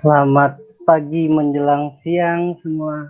Selamat pagi menjelang siang semua.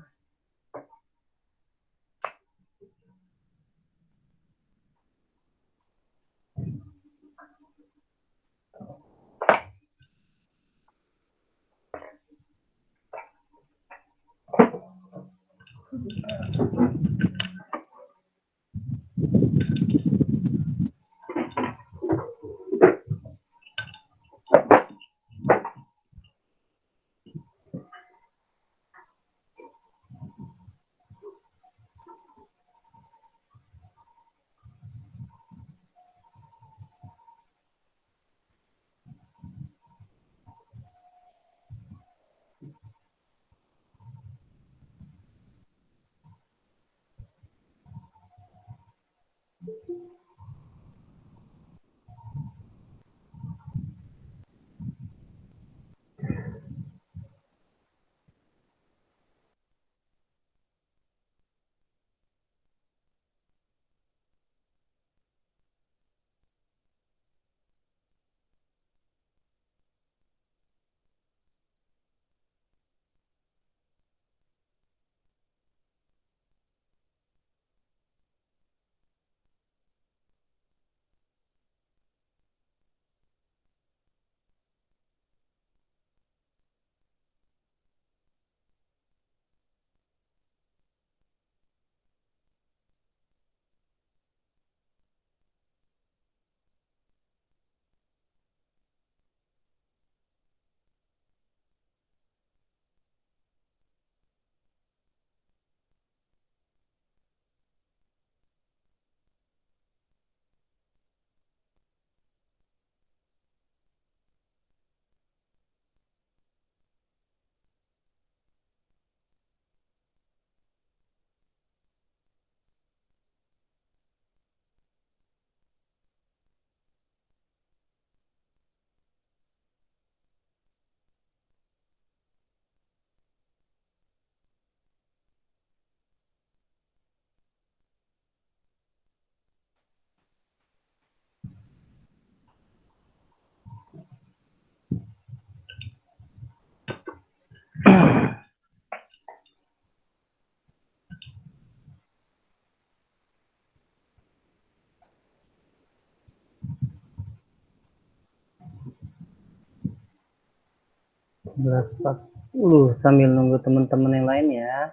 Puluh sambil nunggu teman-teman yang lain ya.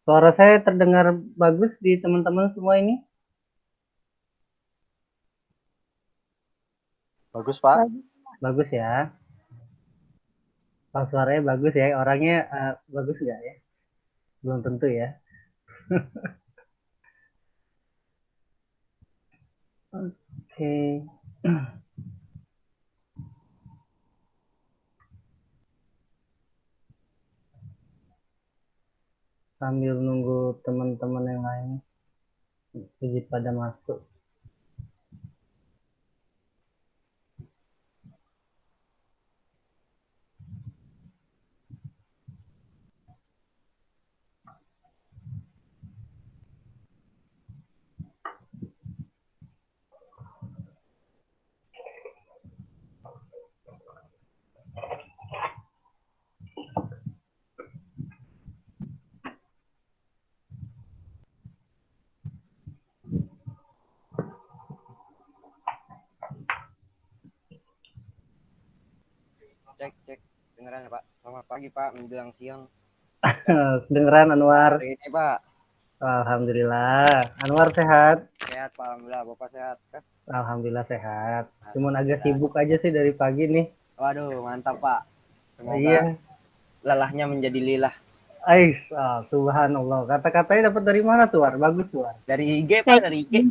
Suara saya terdengar bagus di teman-teman semua ini? Bagus, Pak. Bagus ya. Kalau suaranya bagus ya, orangnya bagus nggak ya? Belum tentu ya. Oke. Sambil nunggu teman-teman yang lain jadi pada masuk. Cek. Dengeran ya, Pak. Selamat pagi, Pak. Menjelang siang. Kedengeran Anwar? Hari ini, Pak. Alhamdulillah. Anwar sehat? Sehat, Pak. Alhamdulillah. Bapak sehat, kan? Alhamdulillah sehat. Cuman agak Alhamdulillah. sibuk aja sih dari pagi nih. Waduh, mantap, Pak. Semoga Iya. lelahnya menjadi lilah. Subhanallah. Kata-katanya dapat dari mana tuh, War? Bagus, War. Dari IG, Pak. Dari IG.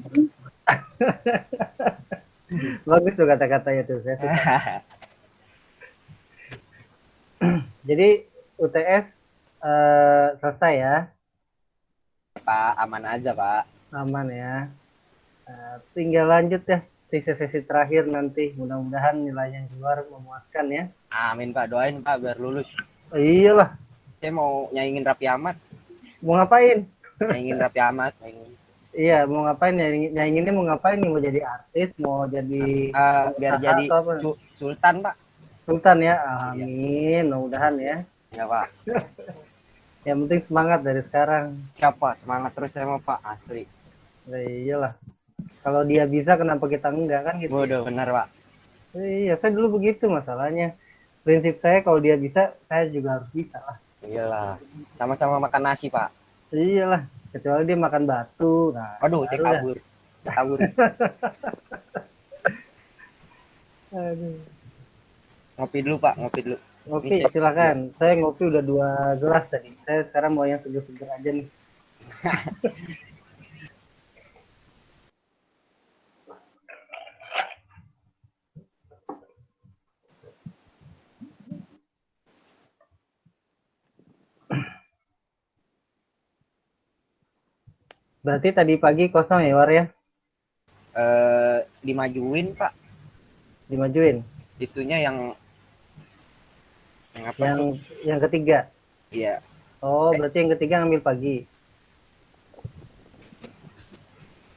Bagus tuh kata-katanya tuh. Saya suka. Jadi UTS selesai ya? Pak, aman aja, Pak. Aman ya. Tinggal lanjut ya sesi terakhir nanti. Mudah-mudahan nilainya keluar memuaskan ya. Amin, Pak. Doain, Pak, biar lulus. Iyalah. Saya mau nyaingin Raffi Ahmad. Mau ngapain? Nyaingin Raffi Ahmad. Iya, mau ngapain? Nyanyiinnya mau ngapain nih? Mau jadi artis? Mau jadi biar jadi Sultan, Pak. Sultan ya, amin, mudah-mudahan ya. Ya Pak. Yang penting semangat dari sekarang. Siapa? Semangat terus saya mau Pak, asli. Ya, iyalah. Kalau dia bisa, kenapa kita enggak kan gitu? Bodoh, benar Pak. Iya, saya dulu begitu masalahnya. Prinsip saya kalau dia bisa, saya juga harus bisa lah. Iyalah. Sama-sama makan nasi Pak. Iyalah, kecuali dia makan batu. Nah, Aduh, saya baru dah. kabur. Kabur. Aduh. Ngopi dulu Pak, ngopi dulu. Ngopi, Ini silakan. Saya ngopi udah 2 gelas tadi. Saya sekarang mau yang seger-seger aja nih. Berarti tadi pagi kosong ya, War ya? dimajuin Pak. Dimajuin. Itunya yang apa tuh? Yang ketiga. Iya. Oh, berarti yang ketiga ngambil pagi.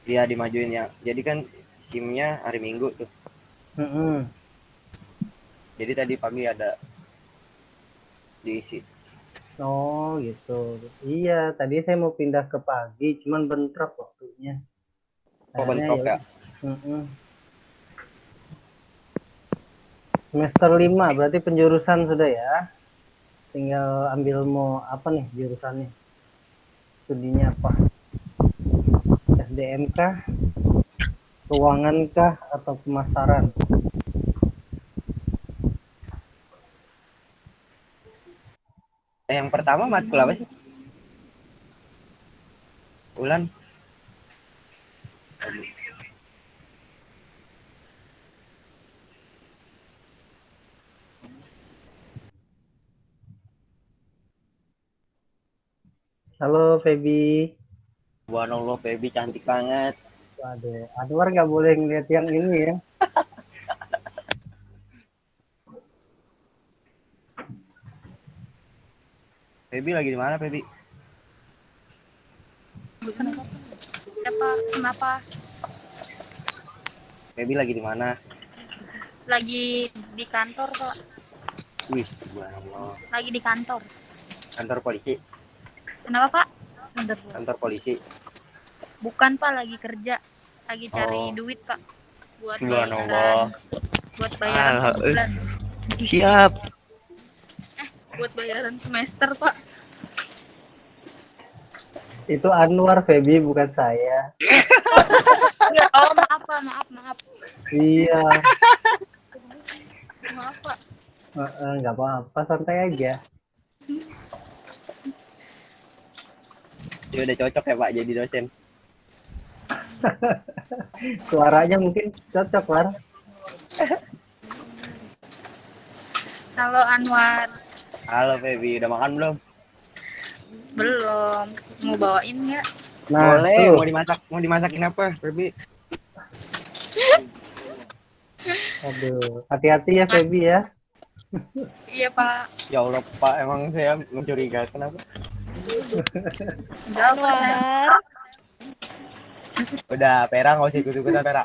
Iya, dimajuin ya. Jadi kan SIM-nya hari Minggu tuh. Mm-mm. Jadi tadi pagi ada diisi. Oh, gitu. Iya, tadi saya mau pindah ke pagi, cuman bentrok waktunya. Oh, bentrok ya? Mm-mm. Semester 5, berarti penjurusan sudah ya. Tinggal ambil mau apa nih jurusannya? Studinya apa? SDM kah? Keuangan kah? Atau pemasaran? Yang pertama matkul apa sih? Ulan. Halo, Feby. Subhanallah, Feby cantik banget. Waduh, Anwar nggak boleh ngeliat yang ini ya. Feby lagi di mana, Feby? Kenapa? Feby lagi di mana? Lagi di kantor, Pak. Wih, subhanallah. Lagi di kantor. Kantor polisi. Kenapa, Pak? Kantor polisi. Bukan, Pak, lagi kerja. Lagi cari Oh. duit, Pak. Buat Subhanallah. bayaran bulan. Siap. Buat bayaran semester, Pak. Itu Anwar, Feby, bukan saya. Oh, maaf, Pak. Maaf. Iya, Maaf, Pak. nggak apa-apa, santai aja. Dia udah cocok ya, Pak, jadi dosen. Suaranya mungkin cocok, War. Halo, Anwar. Halo, Feby. Udah makan belum? Belum. Mau bawain nggak? Nah, Boleh. tuh. Mau dimasakin apa, Feby? Aduh, hati-hati ya, Feby ya. Iya, Pak. Ya Allah, Pak. Emang saya mencurigakan apa? Anwar. Udah, Pera nggak usah ikut-ikutan, Pera.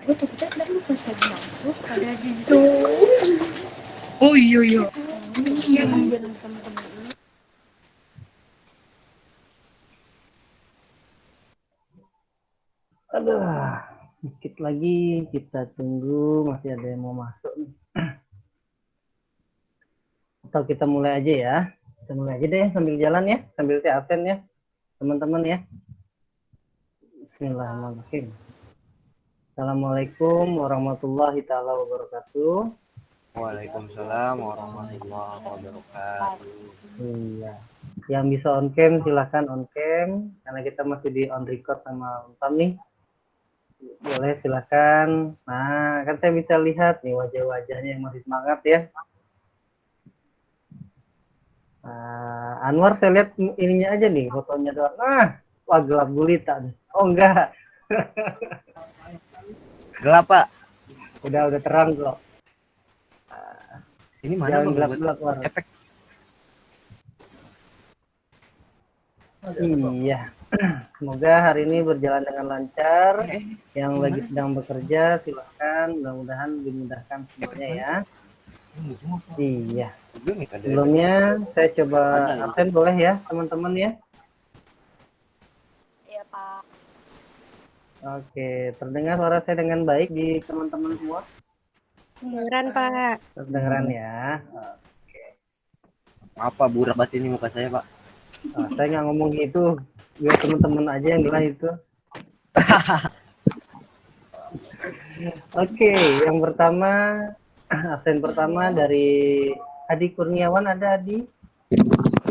Oh, iya. Aduh, dikit lagi kita tunggu, masih ada yang mau masuk nih. Atau kita mulai aja ya. Kita mulai aja deh sambil jalan ya, sambil saya absen ya, teman-teman ya. Bismillahirrahmanirrahim. Assalamualaikum warahmatullahi taala wabarakatuh. Waalaikumsalam warahmatullahi wabarakatuh. Iya. Yang bisa on cam silahkan on cam, karena kita masih di on record sama Untam nih. Boleh silakan. Nah, kan saya bisa lihat nih wajah-wajahnya yang masih semangat ya. Anwar saya lihat ininya aja nih, fotonya doang. Nah, wah gelap gulita nih. Oh enggak. Gelap, Pak. Udah terang kok. Ini mana Jangan Bang, gelap-gelap, buat War. efek? Iya. Semoga hari ini berjalan dengan lancar. Yang lagi sedang bekerja silahkan, mudah-mudahan dimudahkan semuanya ya. Iya. Belum ya, Kak? Sebelumnya saya coba Ada ya? absen boleh ya teman-teman ya. Iya, Pak. Oke, terdengar suara saya dengan baik di teman-teman semua? Kedengeran, Pak. Terdengaran ya. Maaf Pak, burak banget ini muka saya Pak. Saya nggak ngomong gitu, biar teman-teman aja yang bilang itu. Oke, yang pertama, absen pertama dari Adi Kurniawan. Ada Adi?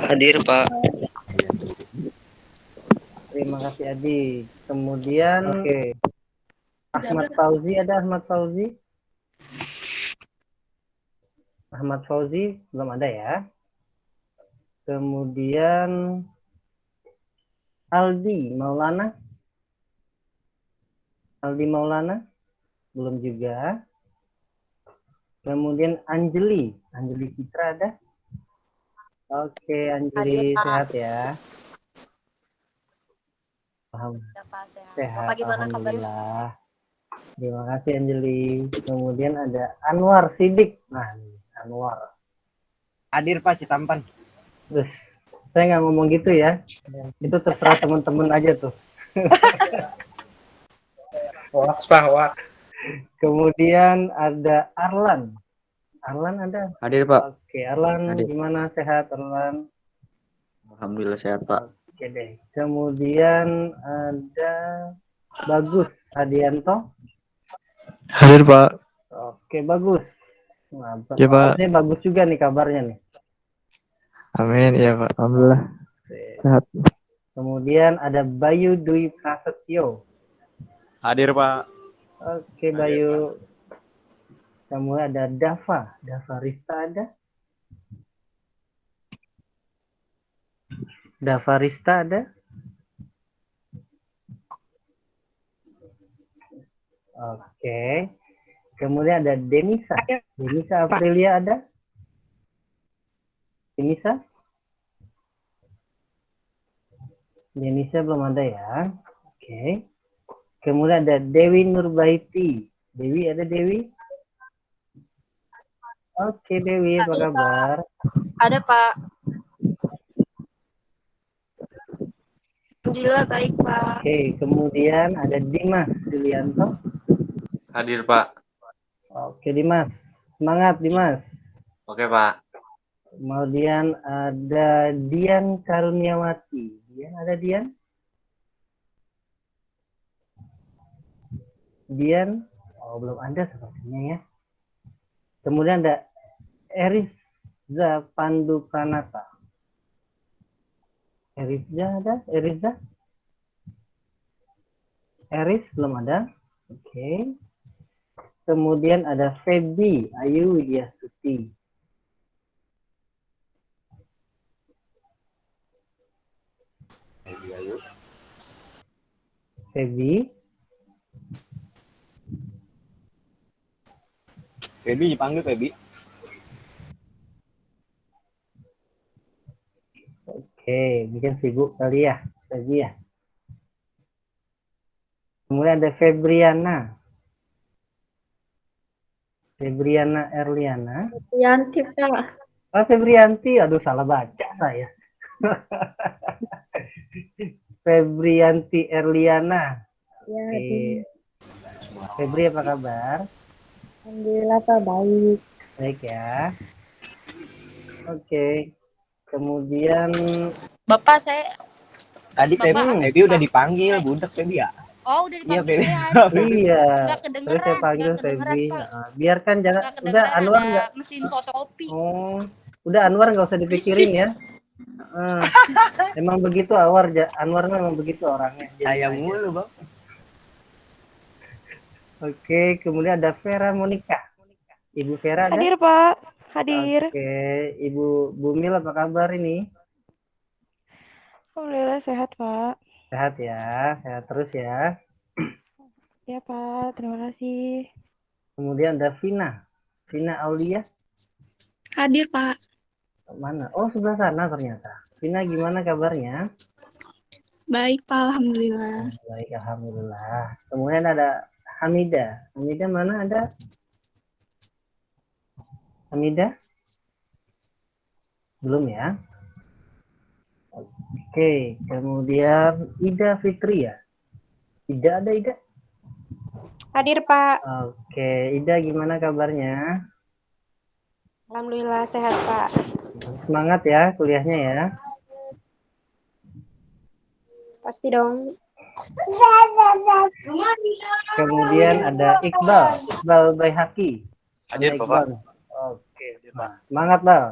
Hadir, Pak. Terima kasih Adi. Kemudian, oke. Ahmad Fauzi, ada Ahmad Fauzi? Ahmad Fauzi belum ada ya. Kemudian Aldi Maulana. Aldi Maulana belum juga. Kemudian Anjeli Citra ada? Oke, Anjeli Hadir, Pak. sehat ya. Paham. Ya, Pak, sehat. Sehat, Bapak gimana kabarnya? alhamdulillah. Terima kasih Anjeli. Kemudian ada Anwar Sidik. Nah, Anwar. Hadir Pak, Citampan. Terus saya nggak ngomong gitu ya. Itu terserah teman-teman aja tuh. Hoax, Pak, hoax. Kemudian ada Arlan. Arlan ada? Hadir, Pak. Oke, Arlan Hadir. gimana, sehat Arlan? Alhamdulillah sehat, Pak. Oke deh. Kemudian ada Bagus Adianto. Hadir, Pak. Oke, bagus. Nah, Ya, Pak. ini bagus juga nih kabarnya nih. Amin, ya Pak. Alhamdulillah. Sehat. Kemudian ada Bayu Dwi Prasetyo. Hadir Pak. Oke, Bayu. Kemudian ada Dava Rista ada? Dava Rista ada? Oke. Kemudian ada Denisa Aprilia ada? Denisa belum ada ya. Oke. Kemudian ada Dewi Nurbaiti. Dewi ada Dewi? Oke, Dewi, apa kabar? Ada, Pak. Alhamdulillah baik, Pak. Oke, kemudian ada Dimas Yulianto. Hadir Pak. Oke, Dimas. Semangat, Dimas. Oke Pak. Kemudian ada Dian Karuniawati. Dian, ada Dian? Dian? Oh, belum ada sepertinya ya. Kemudian ada Erizza Pandu Pranata. Erizza ada? Eris belum ada. Oke. Kemudian ada Feby Ayu Widyastuti. Feby. Febi dipanggil Febi. Oke, mungkin sibuk kali ya, Feby ya. Kemudian ada Febriana Erliana. Yanti, Pak. Oh, Febrianti. Aduh, salah baca saya. Febrianti Erliana. Ya, Oke. Febri, apa kabar? Alhamdulillah, Pak, baik. Baik ya. Oke. Kemudian Bapak, saya... Tadi Bapak, Febi udah dipanggil, budak Febi ya? Oh, udah Iya, dipanggil Febi. ya. iya. Nggak Terus kedengeran. saya panggil Nggak kedengeran, Febri. Pak. Biarkan jangan. Nggak Udah kedengeran, Anwar ada nggak? mesin fotokopi. Oh, udah Anwar nggak usah dipikirin ya. Emang begitu Anwar memang begitu orangnya. Saya mulu Bang. Oke, kemudian ada Vera Monica. Ibu Vera ada? Hadir, Pak. Hadir. Oke, Ibu Bumil, apa kabar ini? Alhamdulillah sehat, Pak. Sehat ya, sehat terus ya. Ya, Pak. Terima kasih. Kemudian ada Vina Aulia. Hadir, Pak. Mana? Oh, sebelah sana ternyata. Vina, gimana kabarnya? Baik, Pak. Alhamdulillah. Baik, alhamdulillah. Kemudian ada Hamida mana ada? Hamida? Belum ya? Oke, kemudian Ida Fitri ya? Ida ada Ida? Hadir, Pak. Oke, Ida gimana kabarnya? Alhamdulillah sehat, Pak. Semangat ya kuliahnya ya. Pasti dong. Kemudian ada Iqbal Baihaqi. Hadir, Ada Bapak. Iqbal. Oke, semangat Bal.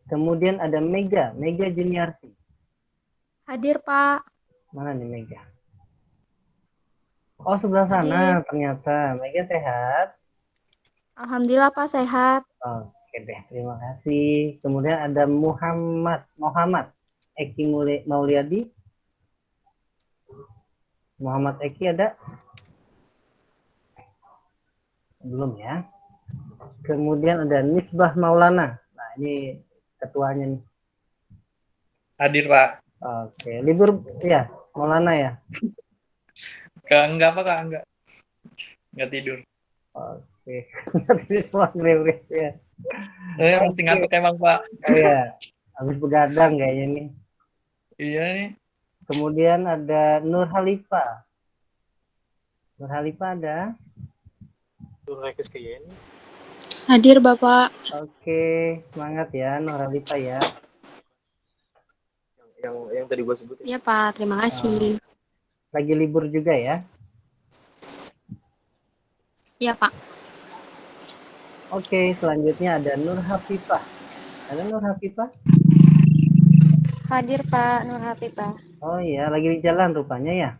Kemudian ada Mega Juniarti. Hadir, Pak. Mana nih Mega? Oh, sebelah sana ternyata. Mega sehat. Alhamdulillah, Pak, sehat. Oke deh, terima kasih. Kemudian ada Muhammad Eki Mauliadi. Muhammad Eki ada? Belum ya. Kemudian ada Nisbah Maulana. Nah, ini ketuanya nih. Hadir, Pak. Oke, libur ya, Maulana ya. Enggak, Pak, enggak. Enggak tidur. Oke. Ya. Masih ngantuk emang, Pak. Iya, habis begadang kayaknya nih. Iya nih. Kemudian ada Nur Halifa. Nur Halifa ada? Hadir, Bapak. Oke, semangat ya Nur Halifa ya. Yang tadi gua sebutin. Iya, Pak. Terima kasih. Lagi libur juga ya. Iya, Pak. Oke, selanjutnya ada Nur Hafifah. Ada Nur Hafifah? Hadir, Pak. Nur Hafifah. Oh iya, lagi di jalan rupanya ya.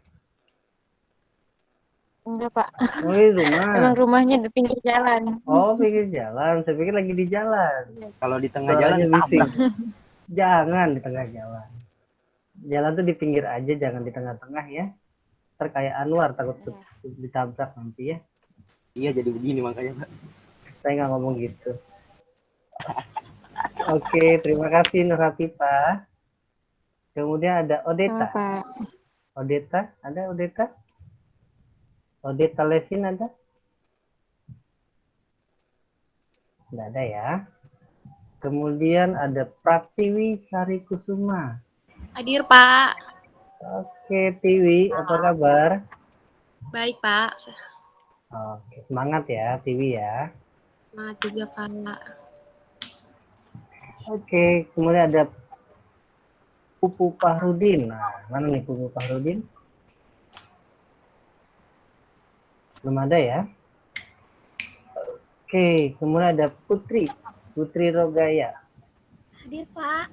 Enggak, Pak. Oh, di rumah. Emang rumahnya di pinggir jalan. Oh, pinggir jalan. Saya pikir lagi di jalan. Kalau di tengah Suaranya jalan bising. tabrak. Jangan di tengah jalan. Jalan tuh di pinggir aja, jangan di tengah-tengah ya. Ntar kayak Anwar takut ditabrak nanti ya. Iya, jadi begini makanya, Pak. Saya nggak ngomong gitu. Oke, terima kasih Nur Hafifah. Kemudian ada Odeta. Pak. Odeta, ada Odeta? Odeta Levin ada? Nggak ada ya. Kemudian ada Pratiwi Sari Kusuma. Hadir, Pak. Oke, Tiwi, apa kabar? Baik, Pak. Oke, semangat ya, Tiwi ya. Semangat juga, Pak. Oke, kemudian ada Pupu Fahrudin. Nah, mana nih Pupu Fahrudin? Belum ada ya. Oke, kemudian ada Putri Rogaya. Hadir, Pak.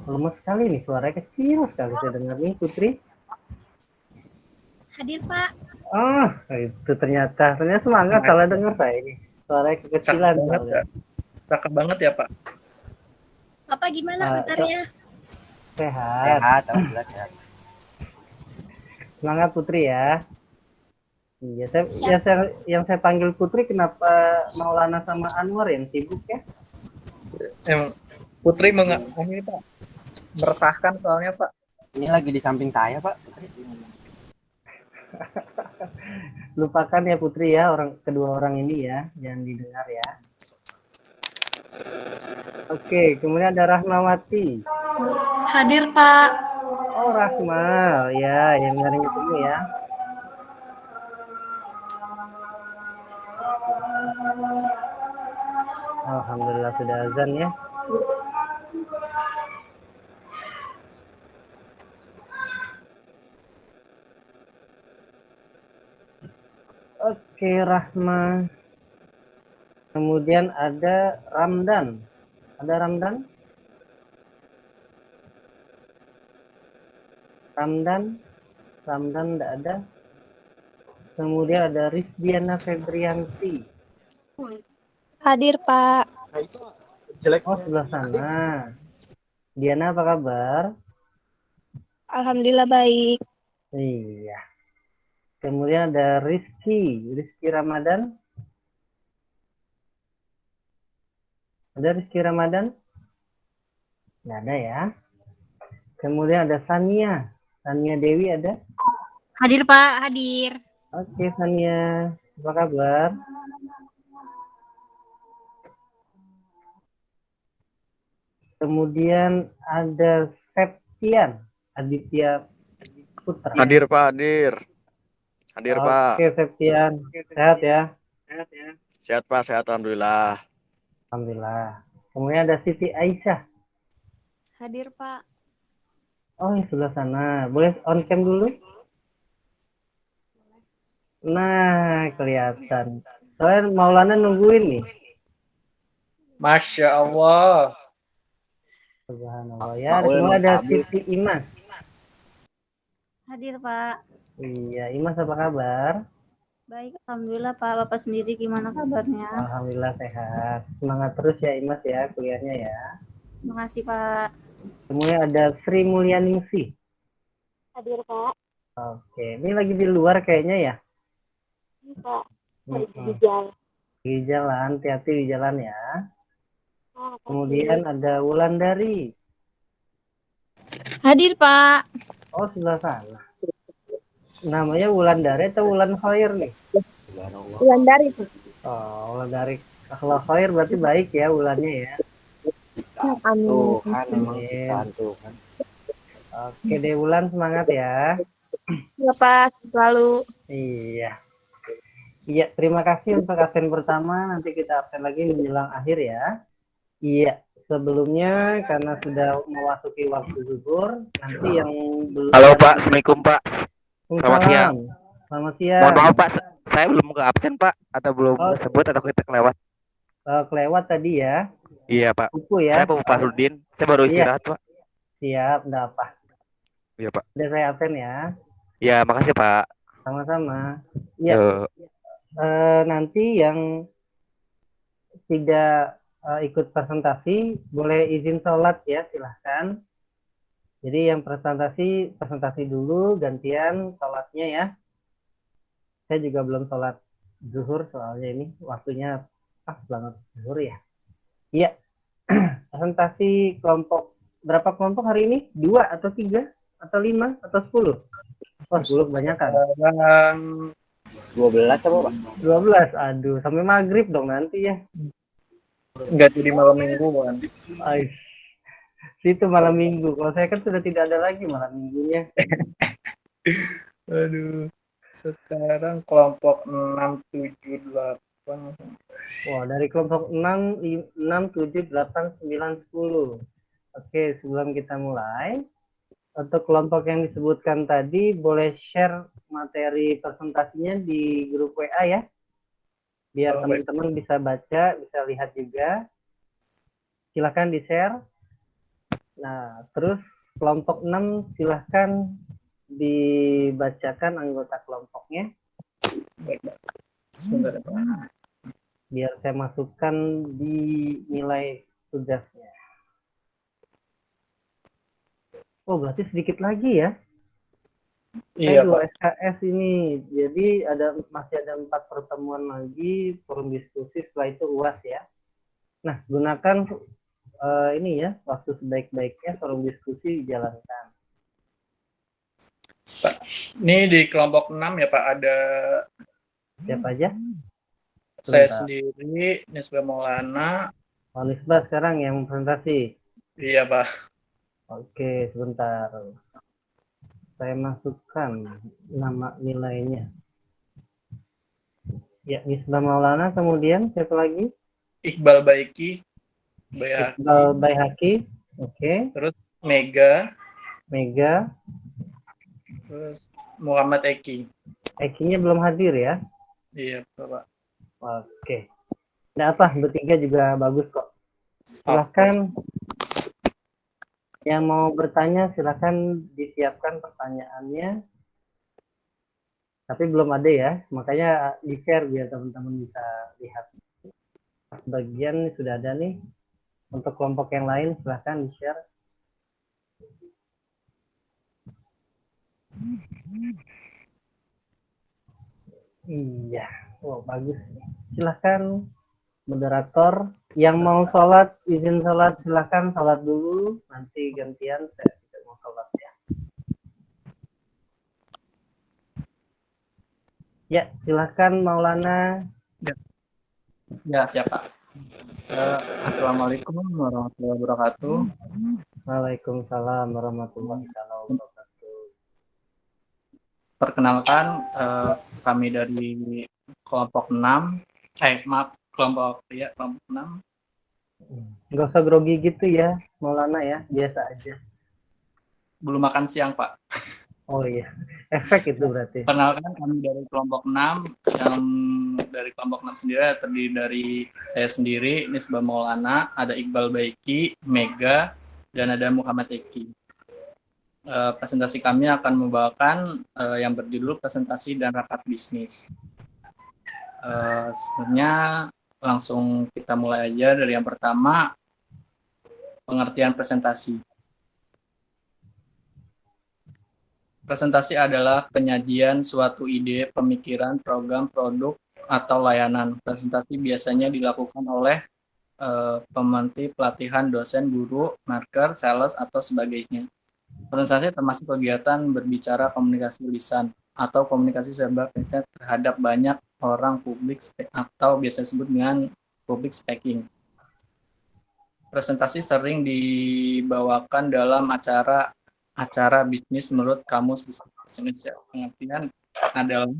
Lemes sekali nih, suaranya kecil sekali saya dengar nih, Putri. Hadir, Pak. Oh, itu ternyata semangat salah dengar saya ini. Suaranya kekecilan. Cakep banget ya, Pak. Bapak gimana kabarnya? Sehat. Sehat, alhamdulillah sehat. Semangat Putri ya. Iya, yang saya panggil Putri kenapa Maulana sama Anwar yang sibuk ya? Yang Putri ini, Pak. Meresahkan soalnya, Pak. Ini lagi di samping saya, Pak. Lupakan ya Putri ya, kedua orang ini ya, jangan didengar ya. Oke, kemudian ada Rahmawati. Hadir, Pak. Oh, Rahma, ya, yang dengerin ketemu ya. Alhamdulillah sudah azan ya. Oke, Rahma. Kemudian ada Ramdan. Ada Ramdan? Ramdan tidak ada. Kemudian ada Rizdiana Febrianti. Hadir, Pak. Oh, sebelah sana. Diana, apa kabar? Alhamdulillah baik. Iya. Kemudian ada Rizky Ramadan. Ada Rizky Ramadan? Nggak ada ya. Kemudian ada Sania Dewi ada? Hadir Pak, hadir. Oke Sania, apa kabar? Kemudian ada Septian Aditya Putra. Hadir Pak, hadir. Hadir Pak. Oke, Septian. Sehat ya? Sehat Pak, sehat alhamdulillah. Alhamdulillah. Kemudian ada Siti Aisyah. Hadir, Pak. Oh, yang sebelah sana. Boleh on cam dulu? Nah, kelihatan. Soalnya Maulana nungguin nih. Masya Allah. Subhanallah ya. Kemudian ada Siti Imas. Hadir, Pak. Iya, Imas apa kabar? Baik, alhamdulillah, Pak. Bapak sendiri gimana kabarnya? Alhamdulillah sehat. Semangat terus ya Imas ya kuliahnya ya. Makasih, Pak. Kemudian ada Sri Mulyaningsih. Hadir, Pak. Oke, ini lagi di luar kayaknya ya. Ini, Pak. Mm-mm. jalan. Di jalan, hati-hati di jalan ya. Oh, Kemudian ada Wulandari. Hadir, Pak. Oh, sebelah sana. Namanya Wulandari atau Wulan Khair nih? Wulandari, Pak. Oh, Wulandari. Kalau Khair berarti baik ya wulannya ya. Amin. Tuhan emang Amin. ciptaan Tuhan. Oke deh Wulan, semangat ya. Ya, Pak. Selalu. Iya. Iya, terima kasih untuk absen pertama. Nanti kita absen lagi menjelang akhir ya. Iya, sebelumnya karena sudah memasuki waktu zuhur, nanti yang belum. Halo Pak, Assalamualaikum Pak. Selamat siang. Selamat siang. Mohon maaf Pak, saya belum ke absen Pak, atau belum Oh. sebut atau kita kelewat. Kelewat tadi ya. Iya Pak. Kupu ya. Saya Pak Rudin, saya baru Iya. istirahat Pak. Siap, enggak apa. Iya Pak. Udah saya absen ya. Ya makasih Pak. Sama-sama. Iya. Yo. Nanti yang tidak ikut presentasi boleh izin sholat ya, silahkan. Jadi yang presentasi dulu, gantian sholatnya ya. Saya juga belum sholat zuhur soalnya ini waktunya pas banget zuhur ya. Iya. Presentasi kelompok, berapa kelompok hari ini? 2 atau 3 atau 5 atau 10? Oh, 10 kebanyakan. 12 apa Pak? 12. Aduh, sampai maghrib dong nanti ya. Enggak jadi malam mingguan. Ais. Situ malam minggu. Kalau saya kan sudah tidak ada lagi malam minggunya. Aduh. Sekarang kelompok 6, 7, 8. Wah, dari kelompok 6, 7, 8, 9, 10. Oke, sebelum kita mulai, untuk kelompok yang disebutkan tadi, boleh share materi presentasinya di grup WA ya. Biar teman-teman bisa baca, bisa lihat juga. Silahkan di-share. Nah, terus kelompok 6 silahkan dibacakan anggota kelompoknya. Baik, Pak. Sebentar ya, Pak. Biar saya masukkan di nilai tugasnya. Oh, berarti sedikit lagi ya. Iya, Saya 2 Pak. SKS ini. Jadi masih ada 4 pertemuan lagi, forum diskusi, setelah itu UAS ya. Nah, gunakan ini ya, waktu sebaik-baiknya forum diskusi dijalankan. Pak. Ini di kelompok 6 ya Pak, ada Siapa aja? saya Sebentar. sendiri, Nisbah Maulana. Nisbah sekarang yang presentasi. Iya Pak. Oke, sebentar. Saya masukkan nama nilainya. Ya, Nisbah Maulana, kemudian siapa lagi? Iqbal Baiki, Bayhaqi, Iqbal Baihaqi. Oke. terus Mega, terus Muhammad Eki. Eki-nya belum hadir ya. Iya Pak. Oke. Nggak apa, bertiga juga bagus kok. Silahkan yang mau bertanya, silahkan disiapkan pertanyaannya. Tapi belum ada ya, makanya di-share biar teman-teman bisa lihat. Bagian sudah ada nih. Untuk kelompok yang lain, silahkan di-share. Iya, oh, bagus. Silahkan moderator yang mau sholat, izin sholat, silahkan sholat dulu. Nanti gantian saya tidak mau sholat ya. Ya, silahkan Maulana. Ya siapa? Assalamualaikum warahmatullahi wabarakatuh. Waalaikumsalam warahmatullahi wabarakatuh. Perkenalkan, kami dari kelompok 6. Kelompok 6. Nggak usah grogi gitu ya, Maulana ya, biasa aja. Belum makan siang, Pak. Oh iya, efek itu berarti. Perkenalkan, kami dari kelompok 6. Yang dari kelompok 6 sendiri terdiri dari saya sendiri, Nisbah Maulana, ada Iqbal Baiki, Mega, dan ada Muhammad Eki. Presentasi kami akan membawakan yang berjudul presentasi dan rapat bisnis. Sebenarnya langsung kita mulai aja dari yang pertama, pengertian presentasi. Presentasi adalah penyajian suatu ide, pemikiran, program, produk, atau layanan. Presentasi biasanya dilakukan oleh pemanti, pelatihan, dosen, guru, marketer, sales, atau sebagainya. Presentasi termasuk kegiatan berbicara, komunikasi lisan, atau komunikasi serba terhadap banyak orang, publik, atau biasa disebut dengan public speaking. Presentasi sering dibawakan dalam acara bisnis menurut Kamus Besar Bahasa Indonesia. Pengertian adalah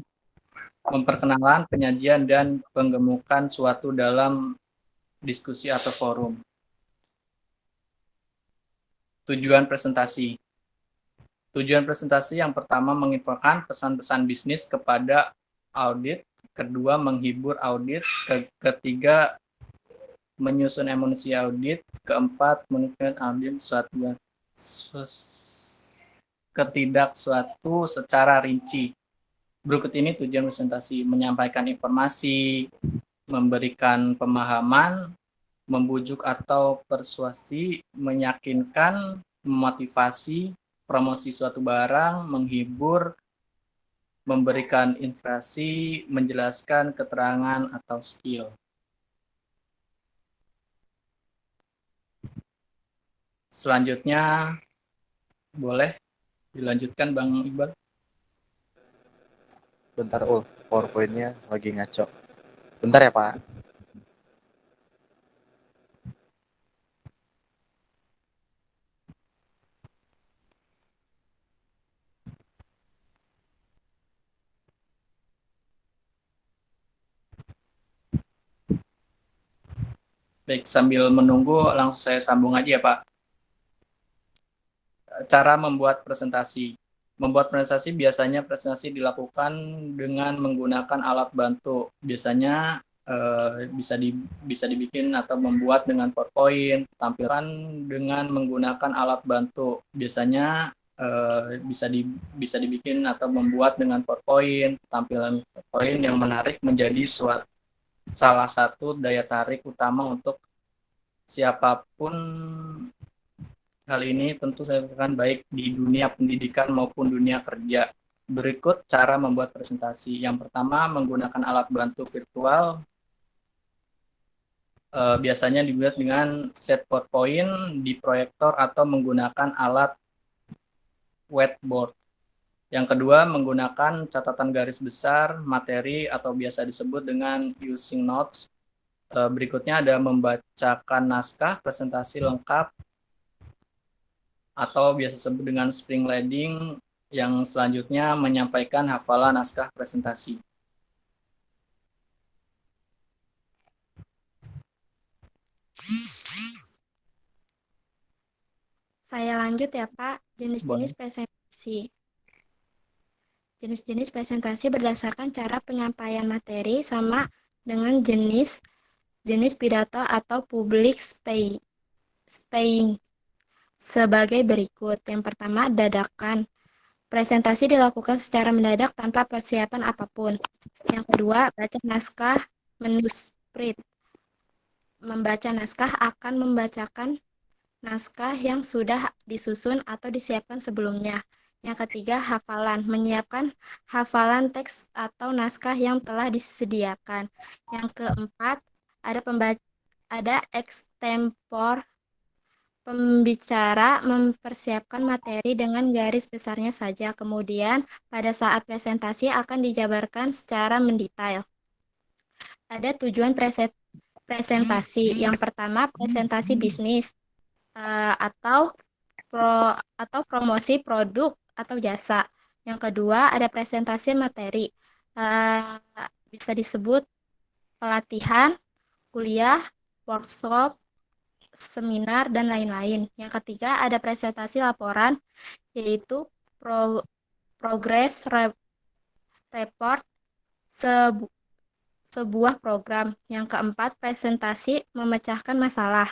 memperkenalkan, penyajian, dan penggemukan suatu dalam diskusi atau forum. Tujuan presentasi. Tujuan presentasi yang pertama menginfokan pesan-pesan bisnis kepada audit, kedua menghibur audit, ketiga menyusun emosi audit, keempat menunjukkan audit suatu secara rinci. Berikut ini tujuan presentasi: menyampaikan informasi, memberikan pemahaman, membujuk atau persuasi, meyakinkan, memotivasi, promosi suatu barang, menghibur, memberikan informasi, menjelaskan keterangan atau skill. Selanjutnya, boleh dilanjutkan Bang Iqbal. Bentar, PowerPoint-nya lagi ngaco. Bentar ya, Pak. Baik, sambil menunggu langsung saya sambung aja ya Pak. Cara membuat presentasi. Membuat presentasi biasanya presentasi dilakukan dengan menggunakan alat bantu. Biasanya bisa dibikin atau membuat dengan PowerPoint, tampilan dengan menggunakan alat bantu. Biasanya bisa dibikin atau membuat dengan PowerPoint, tampilan PowerPoint yang menarik menjadi salah satu daya tarik utama untuk siapapun. Hal ini tentu saya katakan baik di dunia pendidikan maupun dunia kerja. Berikut cara membuat presentasi. Yang pertama, menggunakan alat bantu virtual. Biasanya dibuat dengan set PowerPoint di proyektor atau menggunakan alat whiteboard. Yang kedua, menggunakan catatan garis besar, materi, atau biasa disebut dengan using notes. Berikutnya ada membacakan naskah presentasi lengkap, atau biasa disebut dengan spring leading. Yang selanjutnya, menyampaikan hafalan naskah presentasi. Saya lanjut ya Pak, jenis-jenis presentasi. Jenis-jenis presentasi berdasarkan cara penyampaian materi sama dengan jenis pidato atau public speaking sebagai berikut. Yang pertama, dadakan. Presentasi dilakukan secara mendadak tanpa persiapan apapun. Yang kedua, baca naskah, manuskrip. Membaca naskah akan membacakan naskah yang sudah disusun atau disiapkan sebelumnya. Yang ketiga, hafalan. Menyiapkan hafalan teks atau naskah yang telah disediakan. Yang keempat, ada extempore. Pembicara mempersiapkan materi dengan garis besarnya saja. Kemudian, pada saat presentasi akan dijabarkan secara mendetail. Ada tujuan presentasi. Yang pertama, presentasi bisnis atau promosi produk atau jasa. Yang kedua, ada presentasi materi. Bisa disebut pelatihan, kuliah, workshop, seminar, dan lain-lain. Yang ketiga, ada presentasi laporan, yaitu progress report sebuah program. Yang keempat, presentasi memecahkan masalah.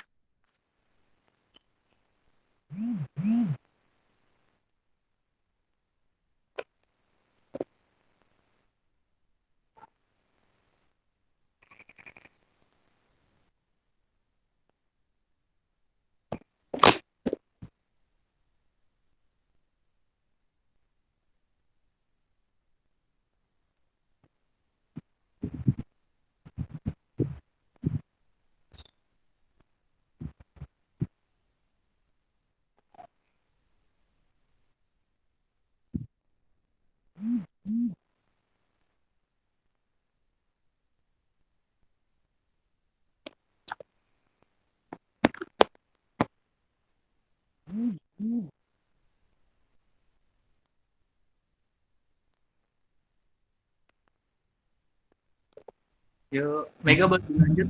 Yuk, Mega boleh lanjut.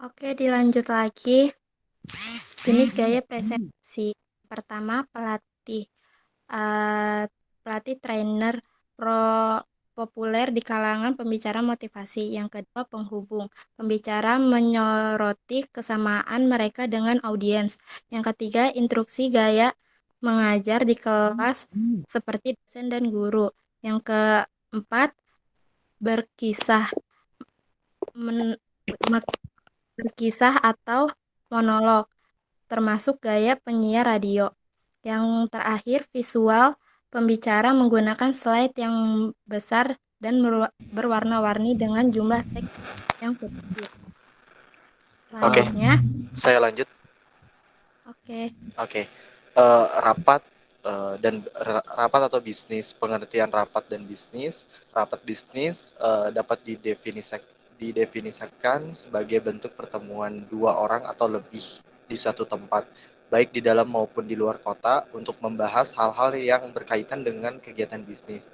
Oke, dilanjut lagi. Jenis gaya presentasi. Pertama, pelatih. Pelatih trainer populer di kalangan pembicara motivasi. Yang kedua, penghubung. Pembicara menyoroti kesamaan mereka dengan audiens. Yang ketiga, instruksi gaya mengajar di kelas seperti dosen dan guru. Yang keempat, berkisah atau monolog, termasuk gaya penyiar radio. Yang terakhir, visual. Pembicara menggunakan slide yang besar dan berwarna-warni dengan jumlah teks yang sedikit. Selanjutnya, Saya lanjut. Oke. Rapat rapat atau bisnis. Pengertian rapat dan bisnis. Rapat bisnis dapat didefinisikan sebagai bentuk pertemuan dua orang atau lebih di suatu tempat, baik di dalam maupun di luar kota, untuk membahas hal-hal yang berkaitan dengan kegiatan bisnis.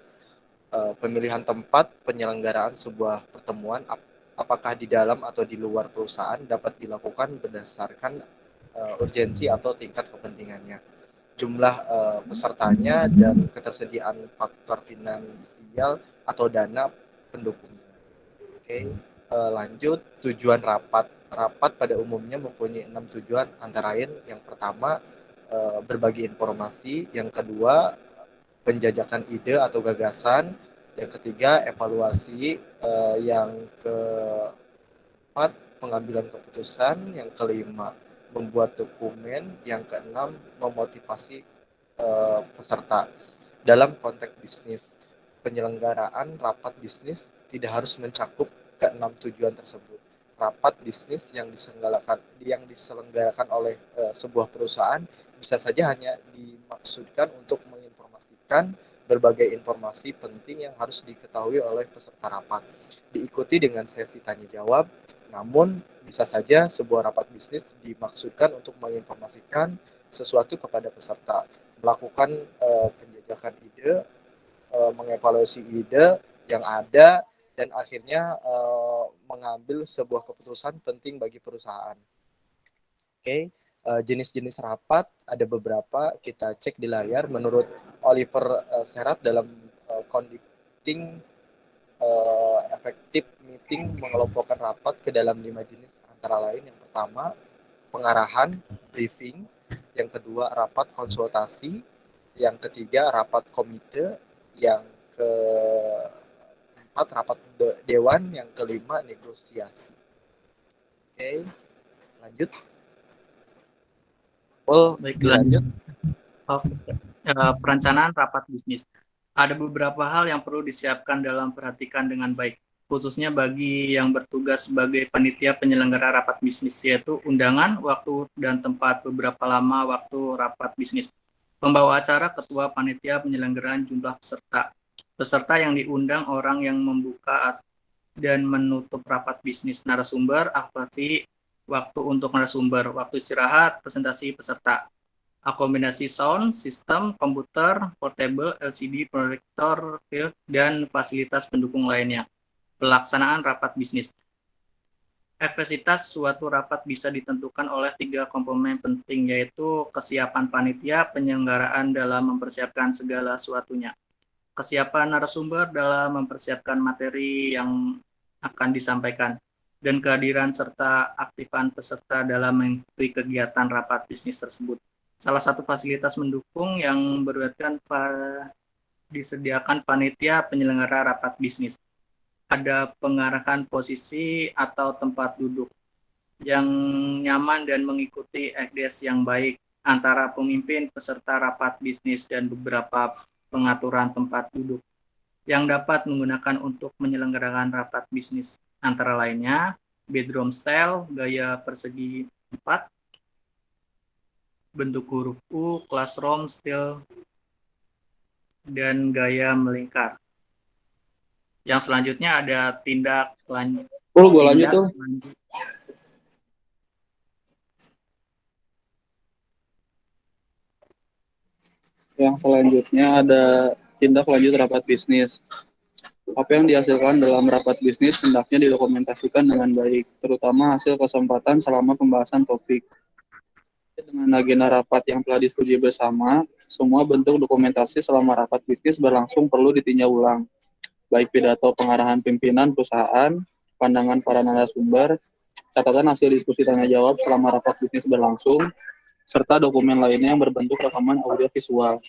Pemilihan tempat penyelenggaraan sebuah pertemuan, apakah di dalam atau di luar perusahaan, dapat dilakukan berdasarkan urgensi atau tingkat kepentingannya, jumlah pesertanya, dan ketersediaan faktor finansial atau dana pendukungnya. Oke, lanjut. Tujuan rapat. Rapat pada umumnya mempunyai 6 tujuan, antara lain yang pertama, berbagi informasi. Yang kedua, penjajakan ide atau gagasan. Yang ketiga, evaluasi. Yang keempat, pengambilan keputusan. Yang kelima, membuat dokumen. Yang keenam, memotivasi peserta. Dalam konteks bisnis, penyelenggaraan rapat bisnis tidak harus mencakup keenam tujuan tersebut. Rapat bisnis yang diselenggarakan oleh sebuah perusahaan bisa saja hanya dimaksudkan untuk menginformasikan berbagai informasi penting yang harus diketahui oleh peserta rapat, diikuti dengan sesi tanya jawab. Namun bisa saja sebuah rapat bisnis dimaksudkan untuk menginformasikan sesuatu kepada peserta, melakukan penjajakan ide, mengevaluasi ide yang ada, dan akhirnya mengambil sebuah keputusan penting bagi perusahaan. Oke, jenis-jenis rapat ada beberapa, kita cek di layar. Menurut Oliver Serat dalam Conducting Effective Meeting, mengelompokkan rapat ke dalam 5 jenis, antara lain yang pertama, pengarahan, briefing. Yang kedua, rapat konsultasi. Yang ketiga, rapat komite. Yang keempat, rapat dewan. Yang kelima, negosiasi. Oke, lanjut. Baik, lanjut. Perencanaan rapat bisnis. Ada beberapa hal yang perlu disiapkan dalam perhatikan dengan baik, khususnya bagi yang bertugas sebagai panitia penyelenggara rapat bisnis, yaitu undangan, waktu dan tempat, beberapa lama waktu rapat bisnis, Pembawa acara ketua panitia penyelenggaraan jumlah peserta. Peserta yang diundang orang yang membuka dan menutup rapat bisnis. Narasumber, aktivasi, waktu untuk narasumber, waktu istirahat, presentasi peserta. Akomodasi sound, sistem, komputer, portable, LCD, proyektor, film, dan fasilitas pendukung lainnya. Pelaksanaan rapat bisnis. Efektivitas suatu rapat bisa ditentukan oleh 3 komponen penting, yaitu kesiapan panitia, penyelenggaraan dalam mempersiapkan segala sesuatunya, kesiapan narasumber dalam mempersiapkan materi yang akan disampaikan, dan kehadiran serta aktifan peserta dalam mengikuti kegiatan rapat bisnis tersebut. Salah satu fasilitas mendukung yang berkaitan disediakan panitia penyelenggara rapat bisnis. Ada pengarahan posisi atau tempat duduk yang nyaman dan mengikuti EKDS yang baik antara pemimpin peserta rapat bisnis dan beberapa pengaturan tempat duduk yang dapat menggunakan untuk menyelenggarakan rapat bisnis, antara lainnya bedroom style, gaya persegi 4, bentuk huruf U, classroom style, dan gaya melingkar. Yang selanjutnya ada tindak selanjutnya. Gue lanjut tuh. Yang selanjutnya ada tindak lanjut rapat bisnis. Apa yang dihasilkan dalam rapat bisnis hendaknya didokumentasikan dengan baik, terutama hasil kesempatan selama pembahasan topik. Dengan agenda rapat yang telah disetujui bersama, semua bentuk dokumentasi selama rapat bisnis berlangsung perlu ditinjau ulang, baik pidato pengarahan pimpinan perusahaan, pandangan para narasumber, catatan hasil diskusi tanya jawab selama rapat bisnis berlangsung, serta dokumen lainnya yang berbentuk rekaman audio visual.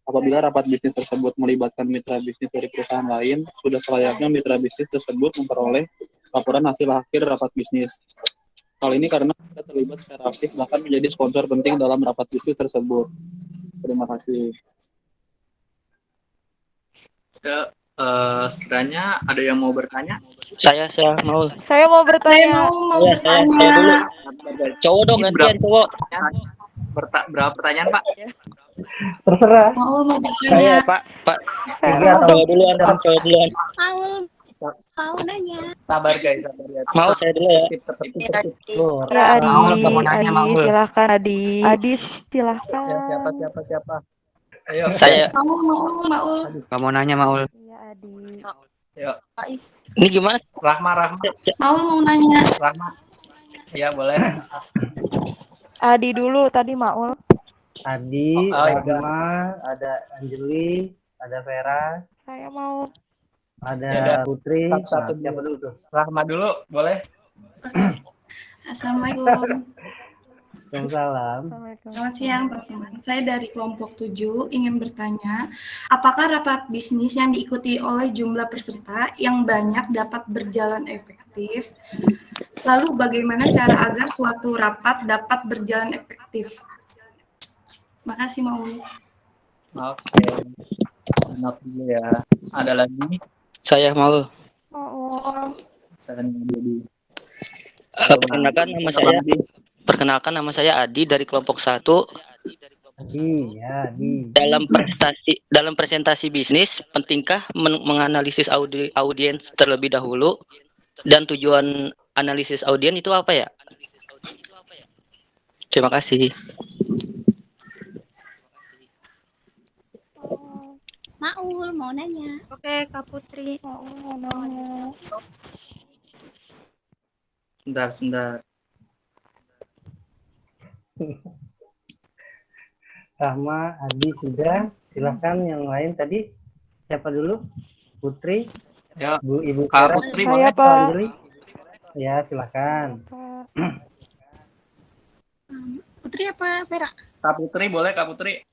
Apabila rapat bisnis tersebut melibatkan mitra bisnis dari perusahaan lain, sudah selayaknya mitra bisnis tersebut memperoleh laporan hasil akhir rapat bisnis. Hal ini karena kita terlibat secara aktif bahkan menjadi sponsor penting dalam rapat bisnis tersebut. Terima kasih. Sekiranya ada yang mau bertanya? Saya mau. Saya mau bertanya. Saya dulu. Cowok dong, gantian cowok. Berapa pertanyaan, Pak? Terserah. Mau Saya, Pak. Cowok duluan. Mau nanya. Sabar guys. Mau saya dulu ya. Ya, Adi, silahkan Adi. Adi, silahkan. Ya, siapa? Ayo. Saya. Maul. Kamu nanya, Maul. Iya, Adi. Ayo. Ini gimana? Rahma. Maul mau nanya. Rahma. Ya, boleh. Adi dulu, tadi Maul. Adi, Rahma, ada Anjeli, ada Vera. Saya mau. Ada Putri. Satu siapa dulu tuh? Rahma dulu, boleh? Assalamualaikum. Waalaikumsalam. Selamat siang, teman-teman. Saya dari kelompok 7 ingin bertanya, apakah rapat bisnis yang diikuti oleh jumlah peserta yang banyak dapat berjalan efektif? Lalu bagaimana cara agar suatu rapat dapat berjalan efektif? Makasih, Maul. Oke. Not dulu ya. Ada lagi? Saya mau. Saya dulu. Perkenalkan nama saya Adi dari kelompok 1. Adi. Dalam presentasi bisnis, pentingkah menganalisis audiens terlebih dahulu? Dan tujuan analisis audiens itu apa ya? Terima kasih. Maul mau nanya. Oke, Kak Putri. Maul mau nanya. Sebentar. Rahma, Adi sudah. Silahkan yang lain tadi. Siapa dulu? Putri? Ya, Ibu Kak Vera? Putri Saya, boleh? Pak. Anjeli? Ya, silakan. Putri apa Vera? Kak Putri boleh, Kak Putri?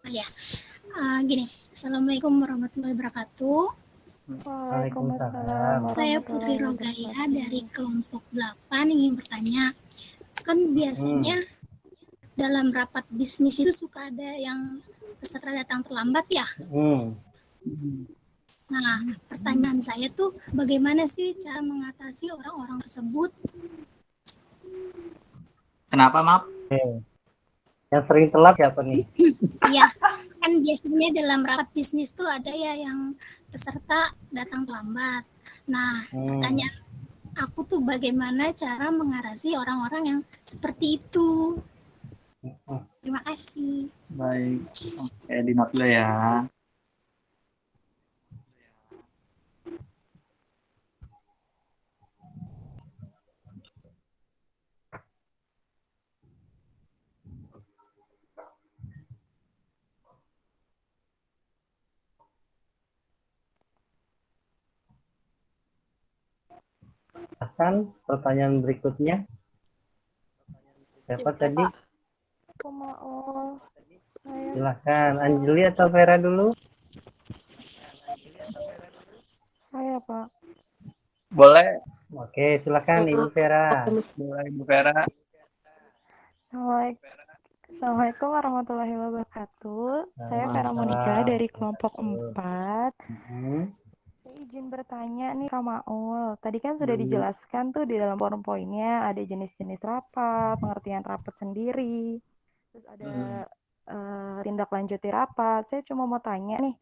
Ya. Gini, Assalamualaikum warahmatullahi wabarakatuh. Waalaikumsalam. Saya Putri Rogaya dari kelompok 8 ingin bertanya. Kan biasanya dalam rapat bisnis itu suka ada yang peserta datang terlambat ya. Nah, pertanyaan saya tuh bagaimana sih cara mengatasi orang-orang tersebut? Kenapa, maaf? Yang sering telat siapa nih? Iya, kan biasanya dalam rapat bisnis tuh ada ya yang peserta datang terlambat. Nah, pertanyaan aku tuh bagaimana cara mengatasi orang-orang yang seperti itu. Terima kasih. Baik, oke, di note dulu ya. Akan pertanyaan berikutnya. Siapa tadi? Aku mau. Saya. Silahkan, Anjeli atau Vera dulu? Saya, Pak. Boleh. Oke, silakan Ibu Vera. Boleh, Ibu Vera. Assalamualaikum warahmatullahi wabarakatuh. Saya Vera Monika dari kelompok 4. Saya izin bertanya nih Kak Maul. Tadi kan sudah dijelaskan tuh di dalam PowerPoint-nya ada jenis-jenis rapat, pengertian rapat sendiri, terus ada tindak lanjuti rapat. Saya cuma mau tanya nih,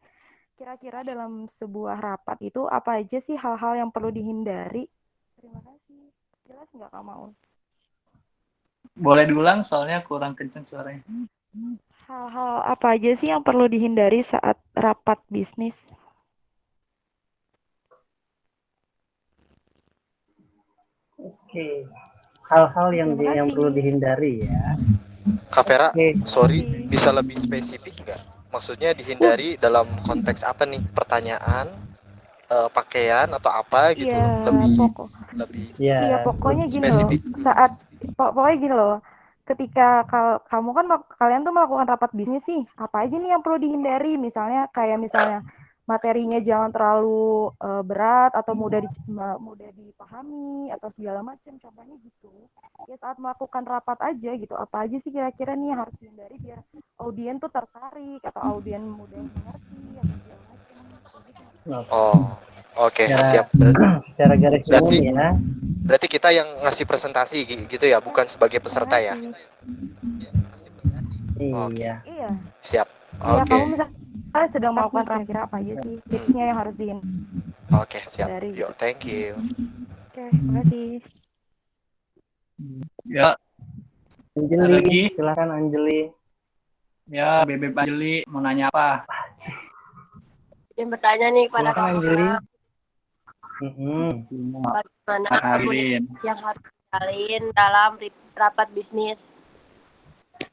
kira-kira dalam sebuah rapat itu apa aja sih hal-hal yang perlu dihindari? Terima kasih. Jelas nggak Kak Maul? Boleh diulang soalnya kurang kenceng suaranya. Hal-hal apa aja sih yang perlu dihindari saat rapat bisnis? Oke, hal-hal yang perlu dihindari ya. Kak Vera, sorry, bisa lebih spesifik nggak? Maksudnya dihindari dalam konteks apa nih? Pertanyaan, pakaian atau apa gitu? Lebih. Iya, pokoknya gini loh. Pokoknya gini loh. Ketika kamu kan kalian tuh melakukan rapat bisnis sih, apa aja nih yang perlu dihindari? Misalnya materinya jangan terlalu berat atau mudah dipahami atau segala macam, contohnya gitu. Ya saat melakukan rapat aja gitu, apa aja sih kira-kira nih yang harus dihindari biar audien tuh tertarik atau audien mudah mengerti atau segala macam. Oh, oke, siap. Secara garis umum ya. Berarti kita yang ngasih presentasi gitu ya, bukan sebagai peserta ya? Iya. Iya. Siap. Iya, Oke. kamu misalnya sedang melakukan kira-kira apa aja sih tipsnya yang harus Oke, siap. Yuk, thank you. Oke, terima kasih. Ya. Anjeli, silakan Anjeli. Ya, Bebek Anjeli mau nanya apa? Yang bertanya nih pada Silakan Anjeli. Bagaimana komunikasi yang harus dijalin dalam rapat bisnis?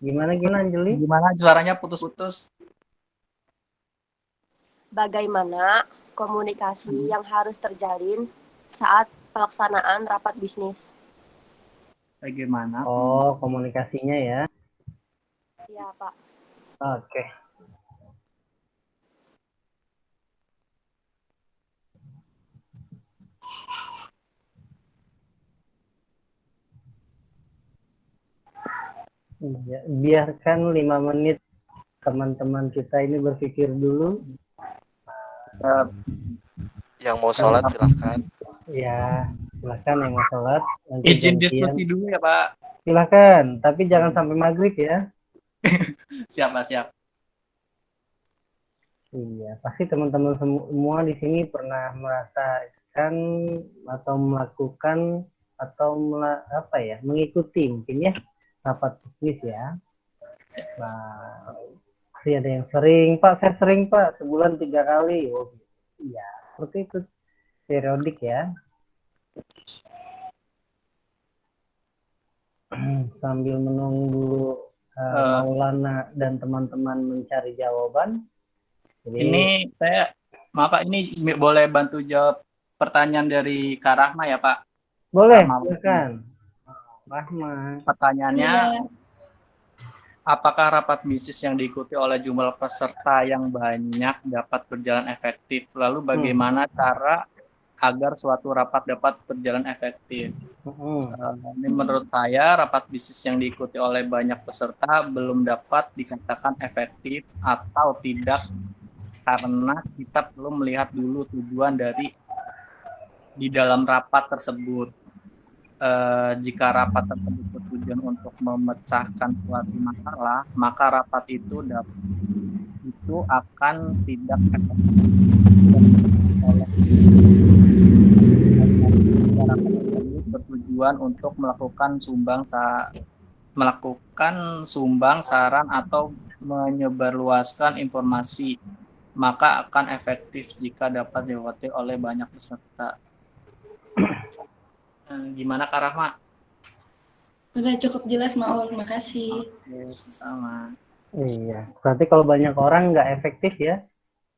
Gimana Anjeli? Gimana suaranya putus-putus? Bagaimana komunikasi yang harus terjalin saat pelaksanaan rapat bisnis? Bagaimana? Oh, komunikasinya ya. Iya, Pak. Oke. Iya, biarkan 5 menit teman-teman kita ini berpikir dulu. Yang mau sholat silahkan. Ya, silahkan yang mau sholat. Izin diskusi dulu ya Pak. Silahkan, tapi jangan sampai maghrib ya. Siap Pak, siap. Iya, pasti teman-teman semua di sini pernah merasakan atau melakukan atau mengikuti mungkin ya rapat bisnis ya. Nah, pasti ada yang sering, Pak, saya sering Pak, sebulan 3 kali. Oh, iya, seperti itu, periodik ya. Sambil menunggu Maulana dan teman-teman mencari jawaban. Jadi, ini saya, maaf Pak, ini boleh bantu jawab pertanyaan dari Kak Rahma ya Pak? Boleh, silakan. Rahma. Pertanyaannya, apakah rapat bisnis yang diikuti oleh jumlah peserta yang banyak dapat berjalan efektif? Lalu bagaimana cara agar suatu rapat dapat berjalan efektif? Ini menurut saya rapat bisnis yang diikuti oleh banyak peserta belum dapat dikatakan efektif atau tidak karena kita perlu melihat dulu tujuan dari di dalam rapat tersebut. jika rapat tersebut bertujuan untuk memecahkan suatu masalah, maka rapat itu akan tidak efektif oleh rapat tersebut bertujuan untuk melakukan sumbang saran atau menyebarluaskan informasi, maka akan efektif jika dapat diikuti oleh banyak peserta. Gimana Kak Rahma? Udah cukup jelas Maul, makasih. Oke, sama. Iya, berarti kalau banyak orang nggak efektif ya.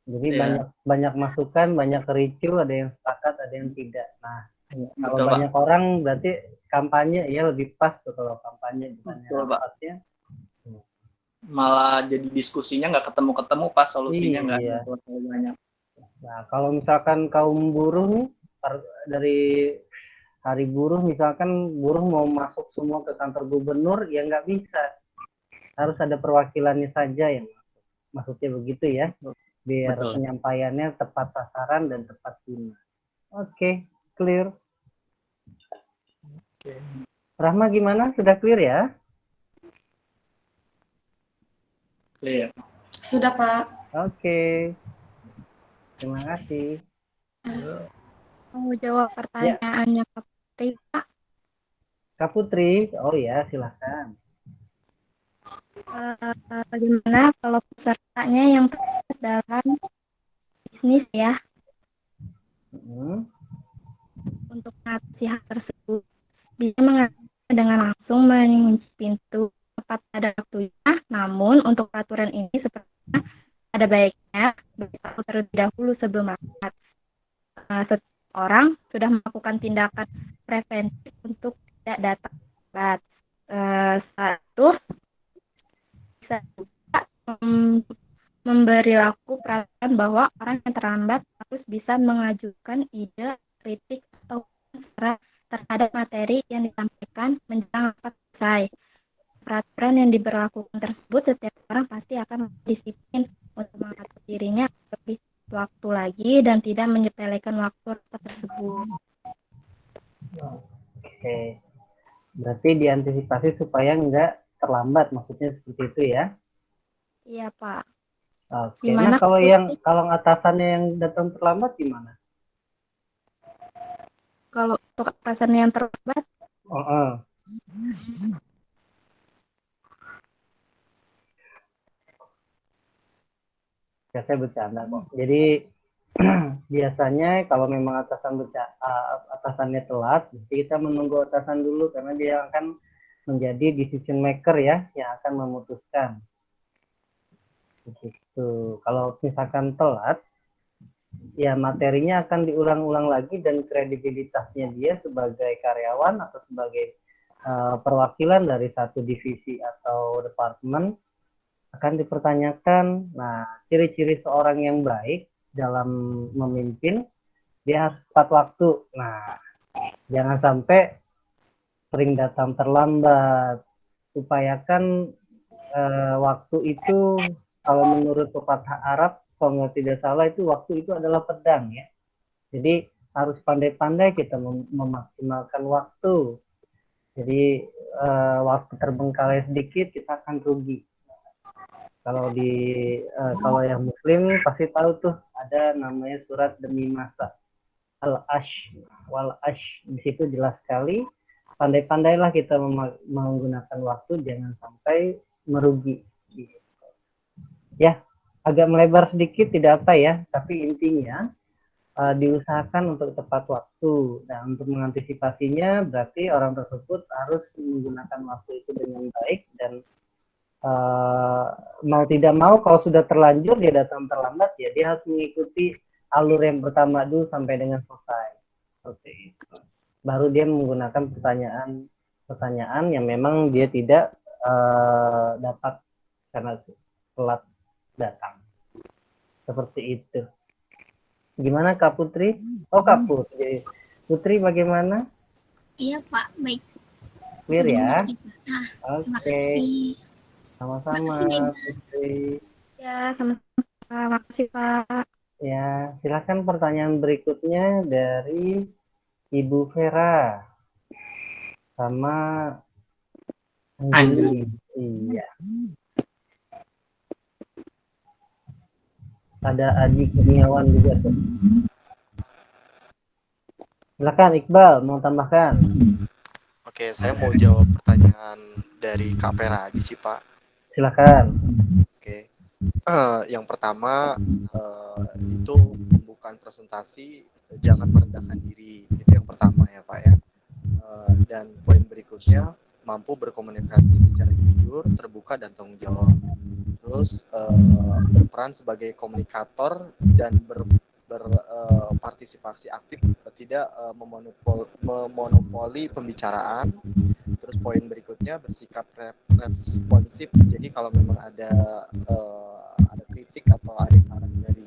Jadi Iya. banyak masukan, banyak ricu, ada yang sepakat, ada yang tidak. Nah, kalau Betul, Pak. banyak orang berarti kampanye ya lebih pas tuh kalau kampanye bukannya Betul, Pak. rapatnya. Malah jadi diskusinya nggak ketemu-ketemu pas solusinya nggak Iya. terlalu banyak. Nah, kalau misalkan kaum buruh nih dari hari buruh, misalkan buruh mau masuk semua ke kantor gubernur, ya nggak bisa. Harus ada perwakilannya saja yang masuk. Maksudnya begitu ya, biar Betul. penyampaiannya tepat sasaran dan tepat guna. Oke, clear. Rahma gimana? Sudah clear ya? Clear. Sudah Pak. Oke. Terima kasih. Mau jawab pertanyaannya Kak Putri, Pak? Kak Putri, oh ya silahkan. Bagaimana kalau pesertanya yang terlibat dalam bisnis ya? Untuk mengatasi hal tersebut, bisa mengatasi dengan langsung mengunci pintu tepat pada waktunya. Namun untuk peraturan ini sepertinya ada baiknya beritahu terlebih dahulu sebelum rapat. Setiap orang sudah melakukan tindakan preventif untuk tidak datang rapat. Satu, bisa juga memberi laku perhatian bahwa orang yang terlambat harus bisa mengajukan ide, kritik, atau saran terhadap materi yang disampaikan menjelang rapat selesai. Peraturan yang diberlakukan tersebut, setiap orang pasti akan disiplin untuk mengatur dirinya lebih waktu lagi dan tidak menyepelekan waktu rapat tersebut. Oke. Berarti diantisipasi supaya nggak terlambat, maksudnya seperti itu ya? Iya, Pak. Oke. Gimana Nah, kalau atasannya yang datang terlambat gimana? Kalau untuk atasan yang terlambat, ya saya bercanda kok. Jadi biasanya kalau memang atasannya telat, kita menunggu atasan dulu karena dia akan menjadi decision maker ya, yang akan memutuskan. Begitu. Kalau misalkan telat, ya materinya akan diulang-ulang lagi dan kredibilitasnya dia sebagai karyawan atau sebagai perwakilan dari satu divisi atau departemen akan dipertanyakan. Nah, ciri-ciri seorang yang baik dalam memimpin, dia harus tepat waktu. Nah, jangan sampai sering datang terlambat. Upayakan waktu itu, kalau menurut pepatah Arab, kalau nggak tidak salah itu waktu itu adalah pedang ya. Jadi harus pandai-pandai kita memaksimalkan waktu. Jadi waktu terbengkalai sedikit kita akan rugi. Kalau yang Muslim pasti tahu tuh ada namanya surat demi masa, al-ash wal ash. Di situ jelas sekali, pandai-pandailah kita menggunakan waktu, jangan sampai merugi. Ya, agak melebar sedikit tidak apa ya, tapi intinya diusahakan untuk tepat waktu. Nah, untuk mengantisipasinya berarti orang tersebut harus menggunakan waktu itu dengan baik dan mau tidak mau kalau sudah terlanjur dia datang terlambat ya dia harus mengikuti alur yang pertama dulu sampai dengan selesai. Seperti itu. Baru dia menggunakan pertanyaan yang memang dia tidak dapat karena telat datang. Seperti itu. Gimana Kak Putri? Oh Kak Putri. Putri bagaimana? Iya Pak, baik. Clear ya? Terima kasih. Sama-sama Putri. ya sama-sama. Makasih Pak. Ya, silakan pertanyaan berikutnya dari Ibu Vera. sama Anjali. Iya. Ada Adi Kurniawan juga tuh. Silakan Iqbal, mau tambahkan? Oke, saya mau jawab pertanyaan dari Kak Vera aja sih, Pak. Silakan. Oke. Yang pertama itu pembukaan presentasi jangan merendahkan diri. Itu yang pertama ya, Pak ya. Dan poin berikutnya mampu berkomunikasi secara jujur, terbuka dan tanggung jawab. Terus berperan sebagai komunikator dan berpartisipasi aktif, tidak memonopoli pembicaraan. Terus poin berikutnya bersikap responsif. Jadi kalau memang ada kritik atau ada saran dari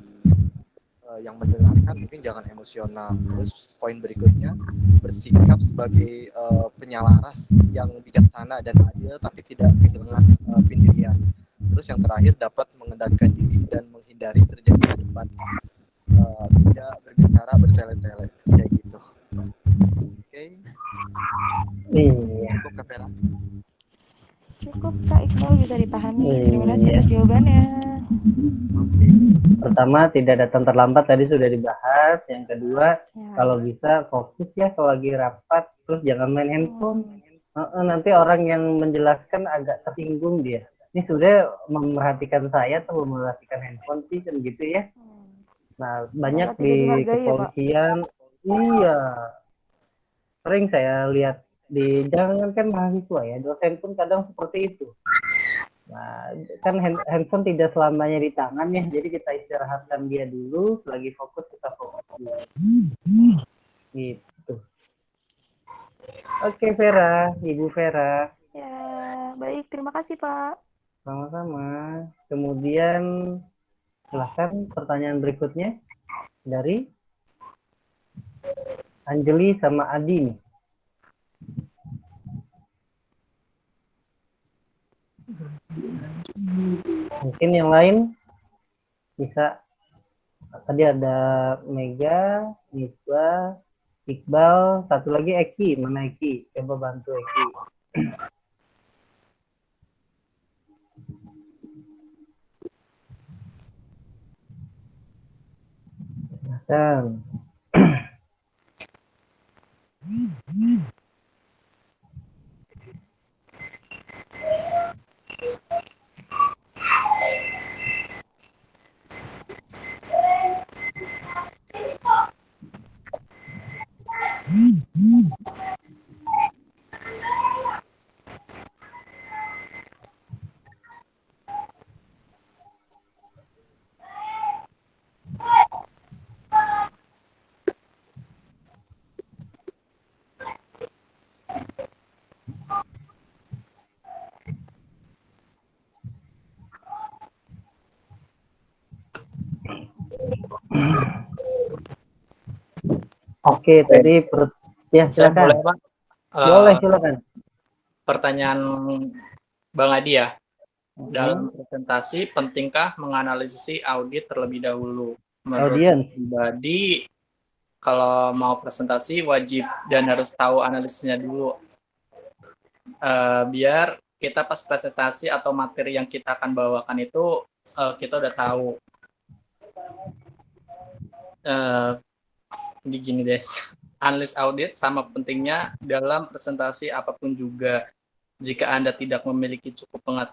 yang mendengarkan, mungkin jangan emosional. Terus poin berikutnya bersikap sebagai penyalaras yang bijaksana dan adil, tapi tidak kehilangan pendirian. Terus yang terakhir dapat mengendalikan diri dan menghindari terjadinya debat, tidak berbicara bertele-tele kayak gitu. Oke. Iya. Cukup Kak Vera. Cukup Kak Iqbal, bisa dipahami. Terima kasih atas jawabannya. Pertama, tidak datang terlambat tadi sudah dibahas. Yang kedua, kalau bisa fokus ya kalau lagi rapat, terus jangan main handphone. Nanti orang yang menjelaskan agak tersinggung dia. Ini sudah memerhatikan saya atau memerhatikan handphone sih kan gitu ya. Nah, banyak di kepolisian. Iya. Sering saya lihat di jangankan mahasiswa ya, dosen pun kadang seperti itu. Nah, kan handphone tidak selamanya di tangan ya, jadi kita istirahatkan dia dulu, lagi fokus kita fokus dulu. Gitu. Oke Vera, Ibu Vera. Ya, baik, terima kasih Pak. Sama-sama. Kemudian silahkan pertanyaan berikutnya dari Anjali sama Adi nih. Mungkin yang lain bisa. Tadi ada Mega, Nisba, Iqbal, satu lagi Eki. Mana Eki? Coba bantu Eki. Silakan. Oke, tadi ya silakan. Boleh, Pak? Boleh, silakan. Pertanyaan Bang Adi ya. Dalam presentasi, pentingkah menganalisis audit terlebih dahulu? Menurut saya pribadi, kalau mau presentasi wajib dan harus tahu analisisnya dulu. Biar kita pas presentasi atau materi yang kita akan bawakan itu kita udah tahu. Gini deh, analis audit sama pentingnya dalam presentasi apapun juga. Jika Anda tidak memiliki cukup pengetahuan